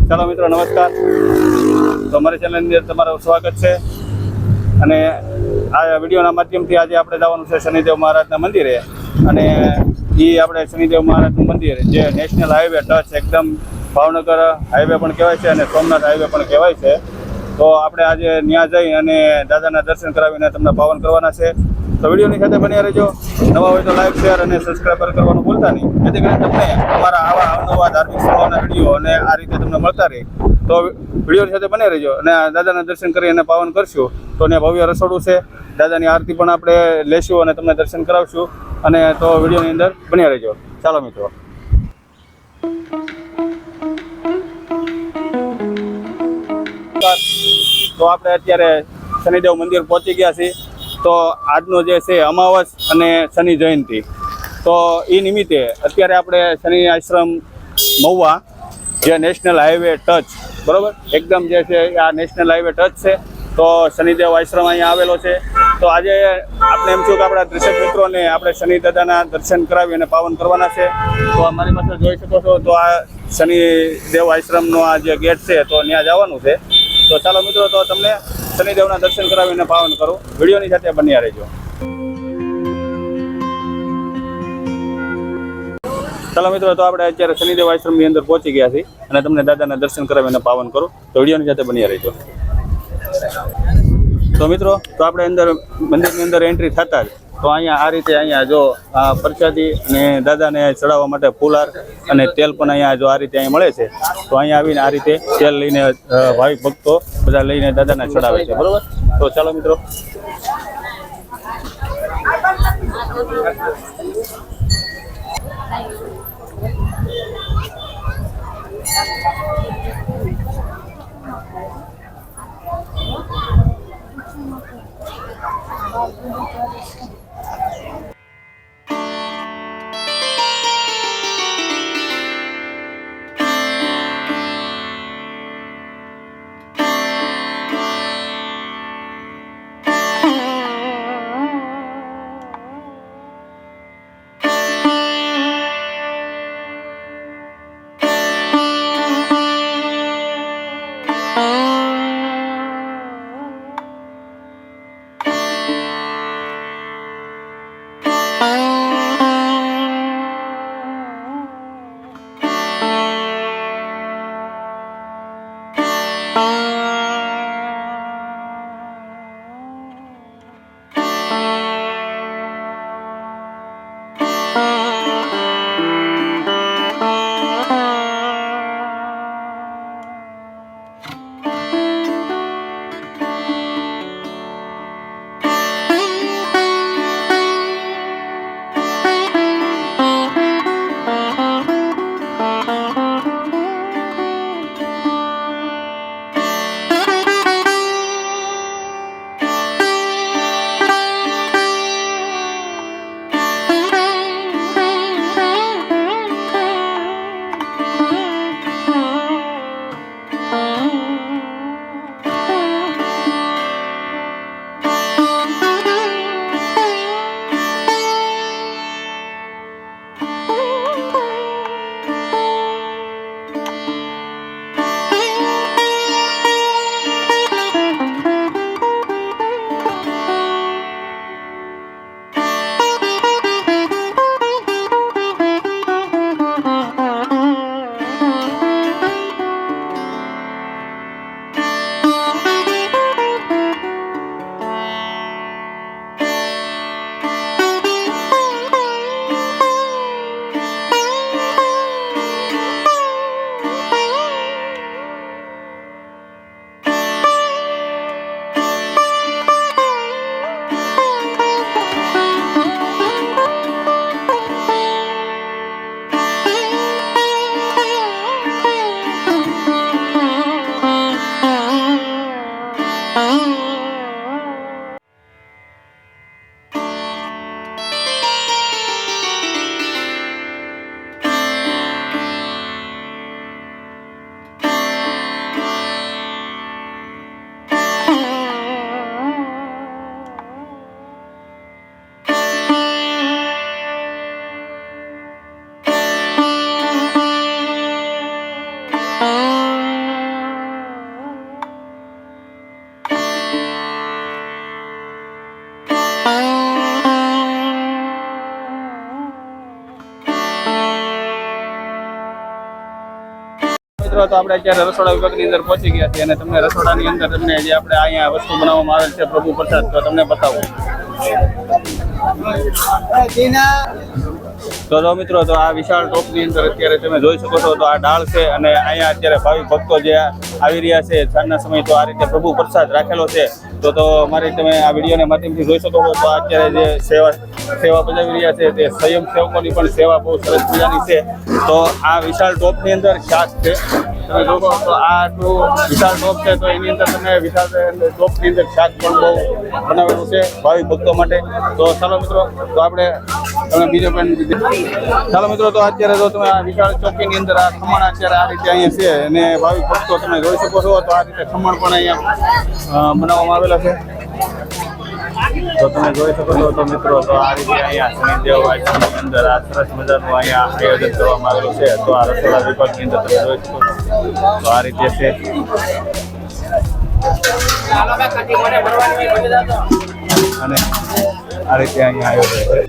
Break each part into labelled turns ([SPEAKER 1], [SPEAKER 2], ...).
[SPEAKER 1] ચાલો મિત્રો નમસ્કાર. તો અમારી ચેનલની અંદર તમારું સ્વાગત છે. અને આ વિડીયોના માધ્યમથી આજે આપણે જવાનું છે શનિદેવ મહારાજના મંદિરે. અને એ આપણે શનિદેવ મહારાજનું મંદિર જે નેશનલ હાઈવે ટચ એકદમ ભાવનગર હાઈવે પણ કહેવાય છે અને સોમનાથ હાઈવે પણ કહેવાય છે. તો આપણે આજે ત્યાં જઈ અને દાદાના દર્શન કરાવીને તમને પાવન કરવાના છે. તો વિડીયોની સાથે બન્યા રહેજો. નવા હોય તો લાઈક, શેર અને સબસ્ક્રાઈબ કરવાનું ભૂલતા નહીં, જેથી કરીને તમને અમારા આવા અવનવા ધાર્મિક સ્થળોના વિડીયો અને આ રીતે તમને મળતા રહે. તો વિડીયોની સાથે બન્યા રહેજો અને દાદાના દર્શન કરી અને પાવન કરશું. તો ત્યાં ભવ્ય રસોડું છે, દાદાની આરતી પણ આપણે લેશું અને તમને દર્શન કરાવશું. અને તો વિડીયોની અંદર બન્યા રહેજો. ચાલો મિત્રો. તો આપણે અત્યારે શનિદેવ મંદિર પહોંચી ગયા છીએ. તો આજનો જે છે અમાવસ અને શનિ જયંતિ, તો એ નિમિત્તે અત્યારે આપણે શનિ આશ્રમ મહુવા જે નેશનલ હાઈવે ટચ, બરાબર એકદમ જે છે આ નેશનલ હાઈવે ટચ છે. તો શનિદેવ આશ્રમ અહીંયા આવેલો છે. તો આજે આપણે એમ છું કે આપણા દર્શક મિત્રોને આપણે શનિ દાદાના દર્શન કરાવી અને પાવન કરવાના છે. તો અમારી પાસે જોઈ શકો છો તો આ શનિદેવ આશ્રમનો આ જે ગેટ છે તો ત્યાં જવાનું છે. તો ચાલો મિત્રો, તો તમને શનિદેવના દર્શન કરાવીને પાવન કરો. વિડીયોની સાથે બન્યા રહેજો. ચાલો મિત્રો, તો આપણે અત્યારે શનિદેવ આશ્રમની અંદર પહોંચી ગયા છીએ અને તમને દાદાના દર્શન કરાવીને પાવન કરો. તો વિડીયોની સાથે બન્યા રહેજો. તો મિત્રો, તો આપણે અંદર મંદિરની અંદર એન્ટ્રી થતા જ તો અહીંયા આ રીતે અહીંયા જો આ પ્રસાદી અને દાદાને ચડાવવા માટે ફૂલહાર અને તેલ પણ અહીંયા જો આ રીતે અહીં મળે છે. તો અહીંયા આવીને આ રીતે તેલ લઈને ભાવિક ભક્તો બધા લઈને દાદાને ચડાવે છે, બરોબર. તો ચાલો મિત્રો. મિત્રો તો આપણે અત્યારે રસોડા વિભાગની અંદર પહોંચી ગયા છીએ અને તમને રસોડાની અંદર તમને જે આપણે અહીંયા વસ્તુ બનાવવામાં આવેલ છે પ્રભુ પ્રસાદ તો તમને બતાવું. તો મિત્રો તો આ વિશાળ ટોપની અંદર અત્યારે તમે જોઈ શકો છો તો આ ડાળ છે અને અહીંયા અત્યારે ભાવિક ભક્તો જે આવી રહ્યા છે સાંજના સમય તો આ રીતે પ્રભુ પ્રસાદ રાખેલો છે. તો મારી તમે આ વિડીયોને માધ્યમથી જોઈ શકો છો તો અત્યારે જે સેવા બજાવી રહ્યા છે તે સ્વયંસેવકોની પણ સેવા બહુ સરસ મજાની છે. તો આ વિશાળ ટોપની અંદર શાક છે તમે જોવો તો આ આટલું વિશાળ ટોપ છે તો એની અંદર તમે વિશાળ ટોપની અંદર શાક પણ બહુ બનાવેલું છે ભાવિક ભક્તો માટે. તો ચાલો મિત્રો તો આપણે તમે બીજો પણ ચાલો મિત્રો તો અત્યારે જો તમે આ વિશાળ ચોકીની અંદર આ ખમણ અત્યારે આ રીતે અહીંયા છે અને ભાવિક ભક્તો તમે જોઈ શકો છો તો આ રીતે ખમણ પણ અહીંયા બનાવવામાં આવેલા છે. તો તમે જોઈ શકો છો તો મિત્રો તો આ રીતે અહીંયા શનિદેવ આશ્રમની અંદર આ સરસ મજાનું અહીંયા આયોજન કરવામાં આવેલું છે. તો આ રસોડા વિભાગની અંદર તમે જોઈ શકો છો તો આ રીતે છે અને આ રીતે અહીંયા આયોજન છે.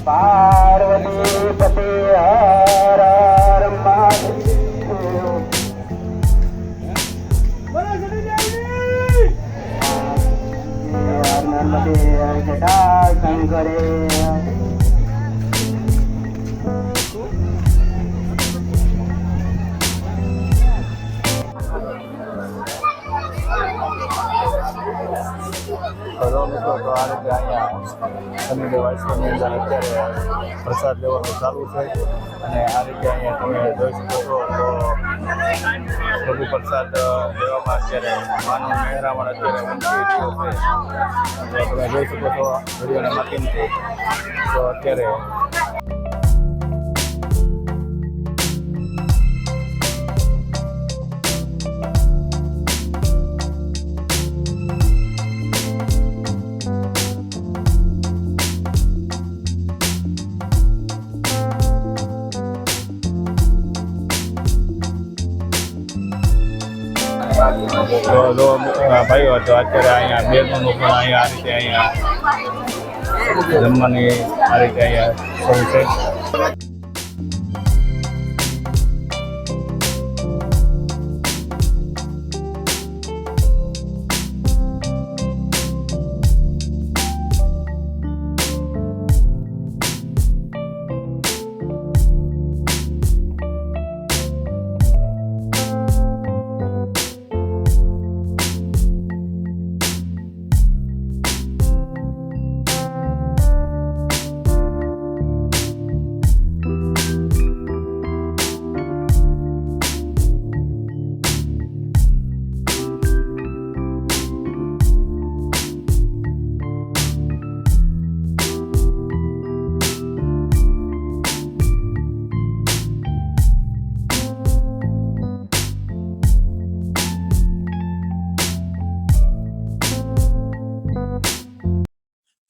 [SPEAKER 2] पार्वती पते हर हर महादेव नर्मदे जटा शंकरे
[SPEAKER 1] હલો મિત્રો તો આ રીતે અહીંયા શનિદેવ આશ્રમની અંદર અત્યારે પ્રસાદ લેવાનું ચાલુ છે અને આ રીતે અહીંયા તમે જોઈ શકો છો તો પ્રભુ પ્રસાદ લેવામાં અત્યારે માનવ મહેરામણ અત્યારે ઊંચી થયો છે. તો તમે જોઈ શકો છો વિડીયોના માધ્યમથી તો અત્યારે તો ભાઈઓ તો અત્યારે અહીંયા બેનનું પણ અહીંયા આ રીતે અહીંયા જમવાની આ રીતે અહીંયા શરૂ છે.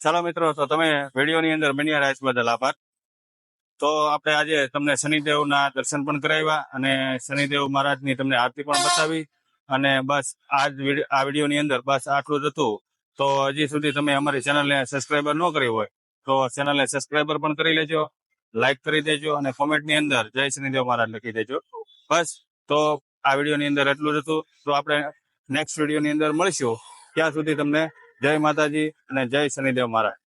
[SPEAKER 1] ચાલો મિત્રો, તો તમે વિડીયોની અંદર બન્યા રહ્યા છો બદલ આભાર. તો આપણે આજે તમને શનિદેવના દર્શન પણ કરાવ્યા અને શનિદેવ મહારાજની તમને આરતી પણ બતાવી. અને બસ આ વિડીયોની અંદર બસ આટલું જ હતું. તો હજી સુધી તમે અમારી ચેનલને સબસ્ક્રાઈબર ન કરી હોય તો ચેનલને સબસ્ક્રાઈબર પણ કરી લેજો, લાઈક કરી દેજો અને કોમેન્ટની અંદર જય શનિદેવ મહારાજ લખી દેજો. બસ તો આ વિડીયોની અંદર એટલું જ હતું. તો આપણે નેક્સ્ટ વિડીયોની અંદર મળીશું. ત્યાં સુધી તમને જય માતાજી અને જય શનિદેવ મહારાજ.